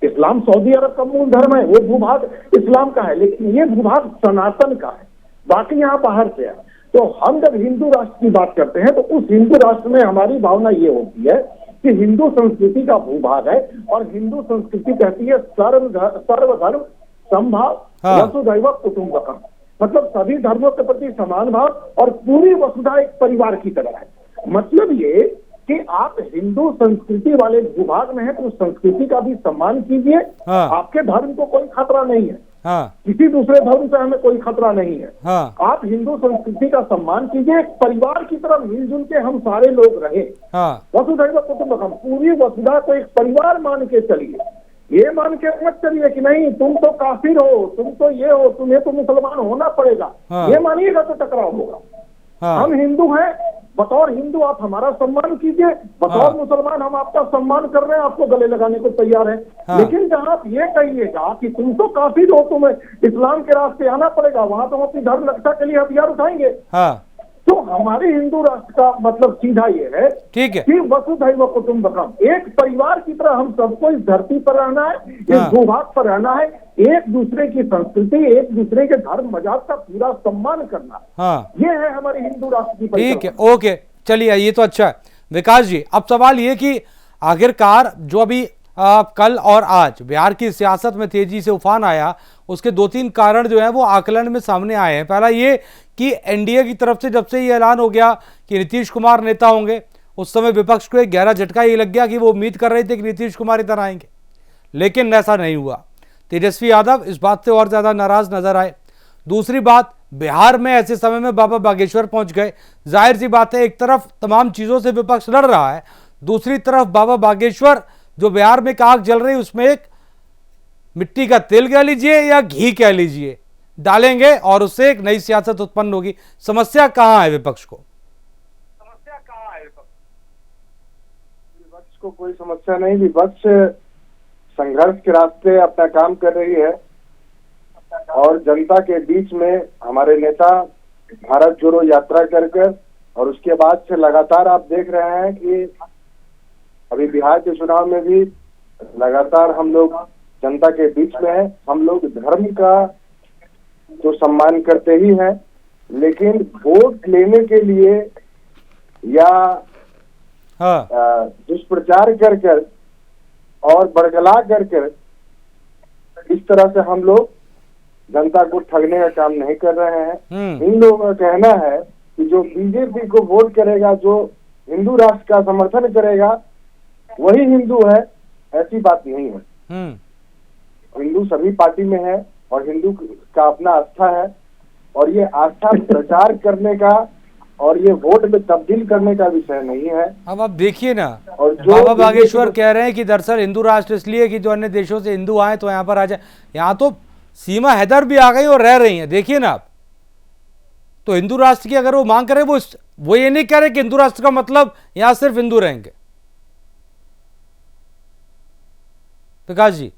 इस्लाम सऊदी अरब का मूल धर्म है, वो भूभाग इस्लाम का है, लेकिन ये भूभाग सनातन का है। बाकी यहाँ बाहर से आए। तो हम जब हिंदू राष्ट्र की बात करते हैं, तो उस हिंदू राष्ट्र में हमारी भावना ये होती है कि हिंदू संस्कृति का भूभाग है, और हिंदू संस्कृति कहती है सर्वधर्म समभाव, वसुधैव कुटुंबकम। मतलब सभी धर्मों के प्रति समान भाव, और पूरी वसुधा एक परिवार की तरह है। मतलब ये कि आप हिंदू संस्कृति वाले विभाग में हैं तो उस संस्कृति का भी सम्मान कीजिए। हाँ। आपके धर्म को कोई खतरा नहीं है, हाँ, किसी दूसरे धर्म से हमें कोई खतरा नहीं है। हाँ, आप हिंदू संस्कृति का सम्मान कीजिए, एक परिवार की तरह मिलजुल के हम सारे लोग रहे। हाँ, वसुधैव कुटुंबकम, पूरी वसुधा को एक परिवार मान के चलिए। ये मान के मत चलिए कि नहीं तुम तो काफिर हो, तुम तो ये हो, तुम्हें तो मुसलमान होना पड़ेगा। हाँ। ये मानिएगा तो टकराव होगा। हाँ, हम हिंदू हैं, बतौर हिंदू आप हमारा सम्मान कीजिए, बतौर हाँ। मुसलमान हम आपका सम्मान कर रहे हैं, आपको गले लगाने को तैयार हैं। हाँ। लेकिन जहां आप ये कहिएगा कि तुम तो काफिर हो, तुम्हें इस्लाम के रास्ते आना पड़ेगा, वहां तो हम अपनी धर्म रक्षा के लिए हथियार उठाएंगे। हाँ, तो हमारे हिंदू राष्ट्र का मतलब सीधा ये है ठीक है। कि वसुधैव कुटुंबकम, एक परिवार की तरह हम सबको इस धरती पर रहना है, इस हाँ। भूभाग पर रहना है, एक दूसरे की संस्कृति, एक दूसरे के धर्म मजाक का पूरा सम्मान करना। हाँ, ये है हमारे हिंदू राष्ट्र की ठीक है, परिकल्पना। ओके, चलिए ये तो अच्छा है। विकास जी, अब सवाल ये कि आखिरकार जो अभी कल और आज बिहार की सियासत में तेजी से उफान आया, उसके 2-3 कारण जो है वो आकलन में सामने आए हैं। पहला ये कि एनडीए की तरफ से जब से ये ऐलान हो गया कि नीतीश कुमार नेता होंगे, उस समय विपक्ष को एक गहरा झटका ये लग गया कि वो उम्मीद कर रहे थे कि नीतीश कुमार इधर आएंगे, लेकिन ऐसा नहीं हुआ। तेजस्वी यादव इस बात से और ज़्यादा नाराज नजर आए। दूसरी बात, बिहार में ऐसे समय में बाबा बागेश्वर पहुंच गए। जाहिर सी बात है, एक तरफ तमाम चीज़ों से विपक्ष लड़ रहा है, दूसरी तरफ बाबा बागेश्वर जो बिहार में एक आग जल रही, उसमें एक मिट्टी का तेल कह लीजिए या घी कह लीजिए डालेंगे और उससे एक नई सियासत उत्पन्न होगी। समस्या कहां है विपक्ष को? विपक्ष को कोई समस्या नहीं, विपक्ष संघर्ष के रास्ते अपना काम कर रही है और जनता के बीच में हमारे नेता भारत जोड़ो यात्रा कर और उसके बाद से लगातार आप देख रहे हैं कि अभी बिहार के चुनाव में भी लगातार हम लोग जनता के बीच में है। हम लोग धर्म का तो सम्मान करते ही हैं, लेकिन वोट लेने के लिए या हाँ, दुष्प्रचार कर और बरगला कर इस तरह से हम लोग जनता को ठगने का काम नहीं कर रहे हैं। इन लोगों का कहना है कि जो बीजेपी को वोट करेगा, जो हिंदू राष्ट्र का समर्थन करेगा, वही हिंदू है। ऐसी बात नहीं है। हिंदू सभी पार्टी में है और हिंदू का अपना आस्था है और ये आस्था प्रचार करने का और ये वोट में तब्दील करने का विषय नहीं है। अब आप देखिए ना, और बाबा बागेश्वर कह रहे हैं कि दरअसल हिंदू राष्ट्र इसलिए कि जो अन्य देशों से हिंदू आए तो यहाँ पर आ जाए। यहाँ तो सीमा हैदर भी आ गई और रह रही हैं, देखिए ना आप। तो हिंदू राष्ट्र की अगर वो मांग करे, वो ये नहीं कह रहे कि हिंदू राष्ट्र का मतलब यहाँ सिर्फ हिंदू रहेंगे। विकास जी,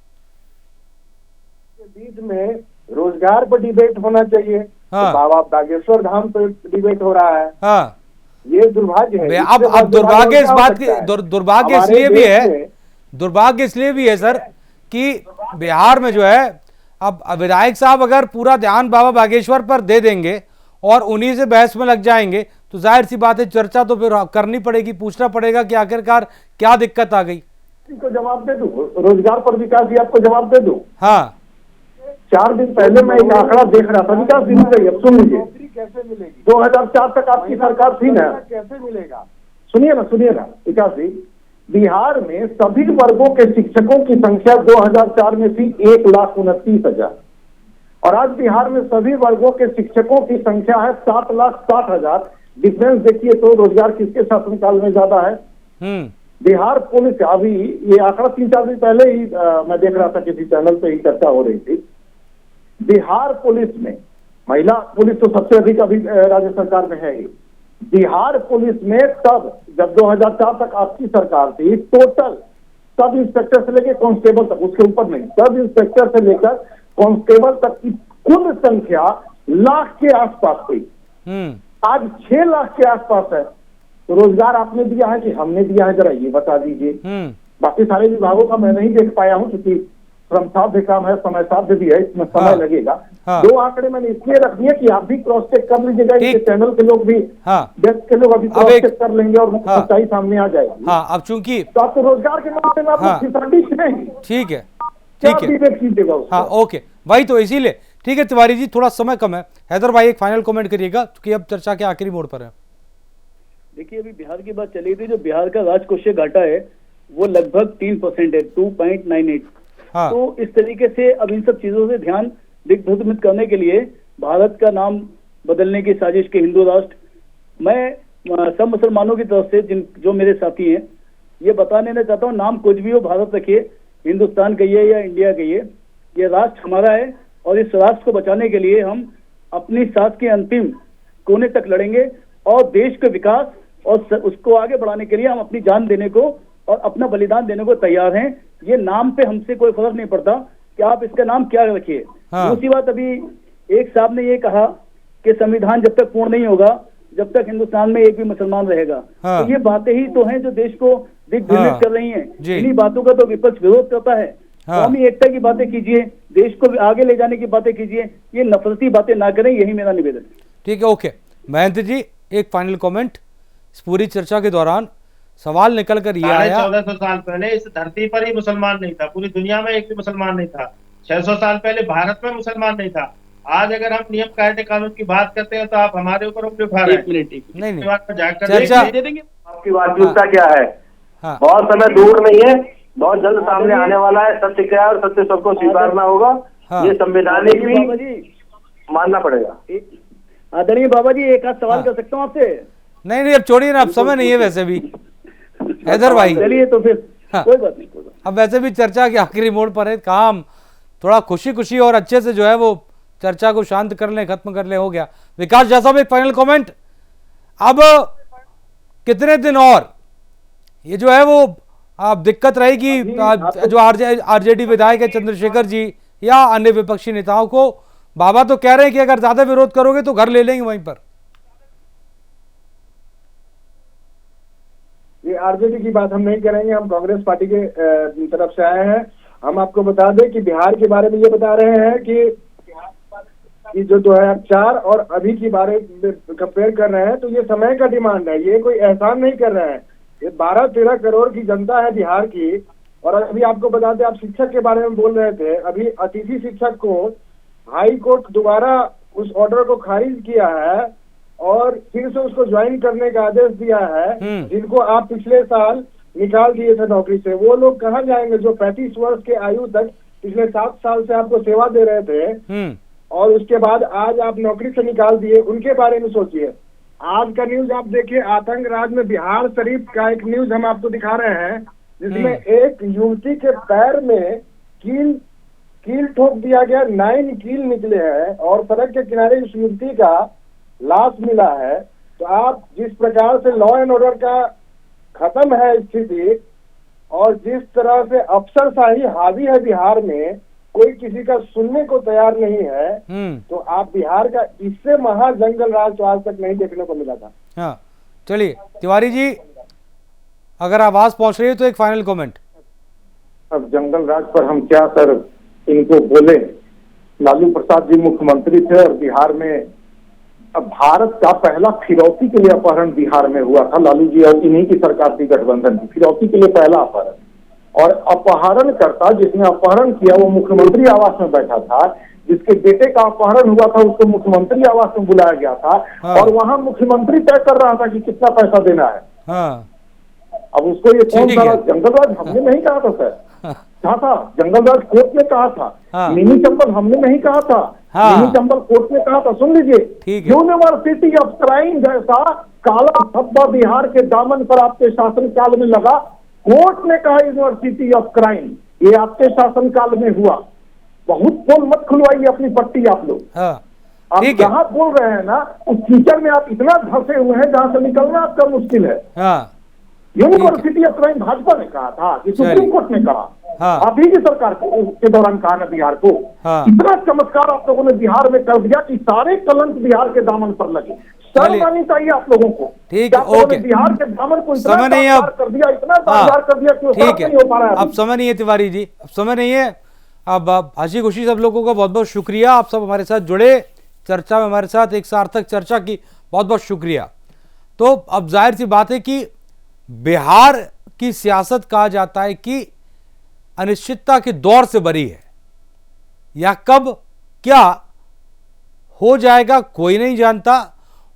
बीच में रोजगार पर डिबेट होना चाहिए। हाँ। तो बाबा बागेश्वर धाम पर डिबेट हो रहा है। हाँ, ये दुर्भाग्य है। अब दुर्भाग्य इस बात की, दुर्भाग्य इसलिए भी है, दुर्भाग्य इसलिए भी है सर कि बिहार में जो है अब विधायक साहब अगर पूरा ध्यान बाबा बागेश्वर पर दे देंगे और उन्हीं से बहस में लग जाएंगे तो जाहिर सी बात है चर्चा तो फिर करनी पड़ेगी, पूछना पड़ेगा कि आखिरकार क्या दिक्कत आ गई। को जवाब दे दूं, रोजगार पर विकास जी आपको जवाब दे दूं। हाँ, 4 दिन पहले मैं एक आंकड़ा देख रहा था, विकास जी नहीं, अब सुन लीजिए। कैसे मिलेगी? 2004 तक आपकी सरकार थी ना, कैसे मिलेगा? सुनिए ना विकास जी, बिहार में सभी वर्गों के शिक्षकों की संख्या 2004 में थी 1,29,000 और आज बिहार में सभी वर्गों के शिक्षकों की संख्या है 7,60,000। डिफरेंस देखिए तो रोजगार किसके शासनकाल में ज्यादा है? बिहार पुलिस, अभी ये आंकड़ा 3-4 दिन पहले ही मैं देख रहा था, किसी चैनल पे ही चर्चा हो रही थी। बिहार पुलिस में महिला पुलिस तो सबसे अधिक अभी राज्य सरकार में है ही। बिहार पुलिस में तब जब 2004 तक आपकी सरकार थी, टोटल सब इंस्पेक्टर से लेकर कांस्टेबल तक, उसके ऊपर नहीं, सब इंस्पेक्टर से लेकर कांस्टेबल तक की कुल संख्या लाख के आसपास थी। आज 6 लाख के आसपास है। तो रोजगार आपने दिया है कि हमने दिया है, जरा ये बता दीजिए। बाकी सारे विभागों का मैं नहीं देख पाया हूँ क्योंकि श्रम साध्य काम है, समय साध्य भी है, इसमें समय लगेगा। 2 आंकड़े मैंने इसलिए रख दिए कि आप भी क्रॉस चेक कर लीजिएगा, इसके चैनल के लोग भी, डेस्क के लोग अभी क्रॉस चेक कर लेंगे और सच्चाई सामने आ जाएगी। अब चूंकि तो आपको रोजगार के मामले में आपको ठीक है, कीजिएगा। हाँ, ओके, वही तो इसीलिए ठीक है। तिवारी जी, थोड़ा समय कम है, हैदर भाई एक फाइनल कमेंट करिएगा क्योंकि अब चर्चा के आखिरी मोड़ पर है। देखिए, अभी बिहार की बात चली थी, जो बिहार का राजकोषीय घाटा है वो लगभग 3% है, 2.98। हाँ। तो इस तरीके से अब इन सब चीजों से ध्यान दिग्भ्रमित करने के लिए भारत का नाम बदलने की साजिश के हिंदू राष्ट्र, मैं सब मुसलमानों की तरफ से जो मेरे साथी हैं ये बता देना चाहता हूँ, नाम कुछ भी हो, भारत रखिए, हिंदुस्तान कहिए या इंडिया कहिए, ये राष्ट्र हमारा है और इस राष्ट्र को बचाने के लिए हम अपनी सांस के अंतिम कोने तक लड़ेंगे और देश के विकास और उसको आगे बढ़ाने के लिए हम अपनी जान देने को और अपना बलिदान देने को तैयार हैं। ये नाम पे हमसे कोई फर्क नहीं पड़ता कि आप इसका नाम क्या रखिए। हाँ। दूसरी बात, अभी एक साहब ने ये कहा कि संविधान जब तक पूर्ण नहीं होगा जब तक हिंदुस्तान में एक भी मुसलमान रहेगा। हाँ। तो ये बातें ही तो हैं जो देश को दिग्भ्रमित हाँ। कर रही हैं। जी। इन्हीं बातों का तो विपक्ष विरोध करता है। हाँ। कौमी एकता की बातें कीजिए, देश को आगे ले जाने की बातें कीजिए, ये नफरती बातें ना करें, यही मेरा निवेदन है। ठीक है, ओके। महेंद्र जी, एक फाइनल कमेंट। इस पूरी चर्चा के दौरान सवाल निकल कर ये आया, 1400 साल पहले इस धरती पर ही मुसलमान नहीं था, पूरी दुनिया में एक भी मुसलमान नहीं था। 600 साल पहले भारत में मुसलमान नहीं था। आज अगर हम नियम कायदे कानून की बात करते हैं तो आप हमारे ऊपर उंगली उठा रहे हैं। नहीं चर्चा आपकी वास्तविकता क्या है? हाँ। बहुत समय दूर नहीं है, बहुत जल्द सामने आने वाला है। सत्य क्या है और सत्य सबको स्वीकारना होगा। हाँ। ये संवैधानिक भी बाबा जी, मानना पड़ेगा। आदरणीय बाबा जी, एक आध सवाल कर सकता हूँ आपसे? नहीं, अब छोड़िए ना, अब समय नहीं है वैसे भी। हैदर भाई, चलिए तो फिर हाँ। कोई बात नहीं, कोई बात अब वैसे भी चर्चा के आखिरी मोड़ पर है, काम थोड़ा खुशी और अच्छे से जो है वो चर्चा को शांत कर ले, खत्म कर ले, हो गया। विकास झा साहब, एक फाइनल कमेंट। अब कितने दिन और ये जो है वो दिक्कत रहेगी जो आरजेडी विधायक है चंद्रशेखर जी या अन्य विपक्षी नेताओं को? बाबा तो कह रहे हैं कि अगर ज्यादा विरोध करोगे तो घर ले लेंगे वहीं पर। ये आरजेडी की बात हम नहीं करेंगे, हम कांग्रेस पार्टी के तरफ से आए हैं। हम आपको बता दें कि बिहार के बारे में ये बता रहे हैं कि जो 2004 और अभी की बारे में कंपेयर कर रहे हैं, तो ये समय का डिमांड है, ये कोई एहसान नहीं कर रहे हैं। ये 12-13 करोड़ की जनता है बिहार की। और अभी आपको बता दें, आप शिक्षक के बारे में बोल रहे थे, अभी अतिथि शिक्षक को हाई कोर्ट दोबारा उस ऑर्डर को खारिज किया है और फिर से उसको ज्वाइन करने का आदेश दिया है। जिनको आप पिछले साल निकाल दिए थे नौकरी से, वो लोग कहाँ जाएंगे जो 35 वर्ष के आयु तक पिछले 7 साल से आपको सेवा दे रहे थे और उसके बाद आज आप नौकरी से निकाल दिए, उनके बारे में सोचिए। आज का न्यूज आप देखिए, आतंक राज में बिहार शरीफ का एक न्यूज हम आपको दिखा रहे हैं, जिसमें एक युवती के पैर में कील ठोक दिया गया, 9 कील निकले हैं और सड़क के किनारे इस युवती का लाश मिला है। तो आप जिस प्रकार से लॉ एंड ऑर्डर का खत्म है स्थिति और जिस तरह से अफसरशाही हावी है बिहार में, कोई किसी का सुनने को तैयार नहीं है, तो आप बिहार का इससे महाजंगल राज तो आज तक नहीं देखने को मिला था। हाँ, चलिए तिवारी जी, अगर आवाज पहुंच रही है तो एक फाइनल कमेंट। अब जंगल राज पर हम क्या सर इनको बोले? लालू प्रसाद जी मुख्यमंत्री थे और बिहार में अब भारत का पहला फिरौती के लिए अपहरण बिहार में हुआ था। लालू जी और इन्हीं की सरकार थी, गठबंधन की, फिरौती के लिए पहला अपहरण। और अपहरणकर्ता जिसने अपहरण किया वो मुख्यमंत्री आवास में बैठा था। जिसके बेटे का अपहरण हुआ था उसको मुख्यमंत्री आवास में बुलाया गया था। हाँ। और वहां मुख्यमंत्री तय कर रहा था कि कितना पैसा देना है। हाँ। अब उसको ये कौन सा जंगलराज हमने नहीं कहा था सर, कहा था जंगलराज कोर्ट ने कहा था। हाँ। मिनी चंबल हमने नहीं कहा था। हाँ। मिनी चंबल कोर्ट ने कहा था। सुन लीजिए, यूनिवर्सिटी ऑफ क्राइम जैसा काला धब्बा बिहार के दामन पर आपके शासनकाल में लगा। कोर्ट ने कहा यूनिवर्सिटी ऑफ क्राइम, ये आपके शासनकाल में हुआ। बहुत पोल मत खुलवाइए अपनी पट्टी आप लोग। हाँ। आप जहां बोल रहे हैं ना उस कीचड़ में आप इतना धंसे हुए हैं जहां से निकलना आपका मुश्किल है। हाँ। यूनिवर्सिटी ऑफ क्राइम भाजपा ने कहा था कि सुप्रीम कोर्ट ने कहा। हाँ। आप ही की सरकार के दौरान कहा ना बिहार को। हाँ। इतना चमत्कार आप लोगों ने बिहार में कर दिया कि सारे कलंक बिहार के दामन पर लगे। शर्म आनी चाहिए आप लोगों को। ठीक है, ओके। बिहार के दामन को इतना समय नहीं है अब, कर दिया, इतना कर दिया कि ठीक है, नहीं हो पा रहा है। अब समय नहीं है तिवारी जी, अब समय नहीं है। अब हंसी खुशी सब लोगों का बहुत बहुत शुक्रिया, आप सब हमारे साथ जुड़े, चर्चा में हमारे साथ एक सार्थक चर्चा की, बहुत बहुत शुक्रिया। तो अब जाहिर सी बात है कि बिहार की सियासत कहा जाता है कि अनिश्चितता के दौर से भरी है, या कब क्या हो जाएगा कोई नहीं जानता।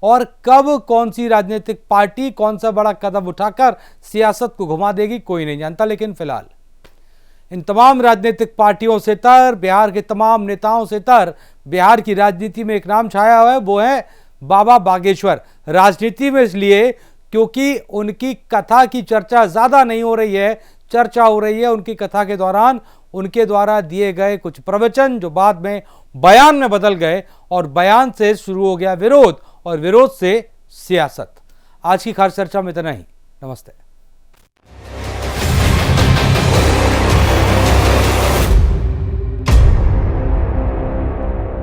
और कब कौन सी राजनीतिक पार्टी कौन सा बड़ा कदम उठाकर सियासत को घुमा देगी कोई नहीं जानता। लेकिन फिलहाल इन तमाम राजनीतिक पार्टियों से तर, बिहार के तमाम नेताओं से तर बिहार की राजनीति में एक नाम छाया हुआ है, वो है बाबा बागेश्वर। राजनीति में इसलिए क्योंकि उनकी कथा की चर्चा ज्यादा नहीं हो रही है, चर्चा हो रही है उनकी कथा के दौरान उनके द्वारा दिए गए कुछ प्रवचन जो बाद में बयान में बदल गए और बयान से शुरू हो गया विरोध और विरोध से सियासत। आज की खास चर्चा में इतना ही। नमस्ते।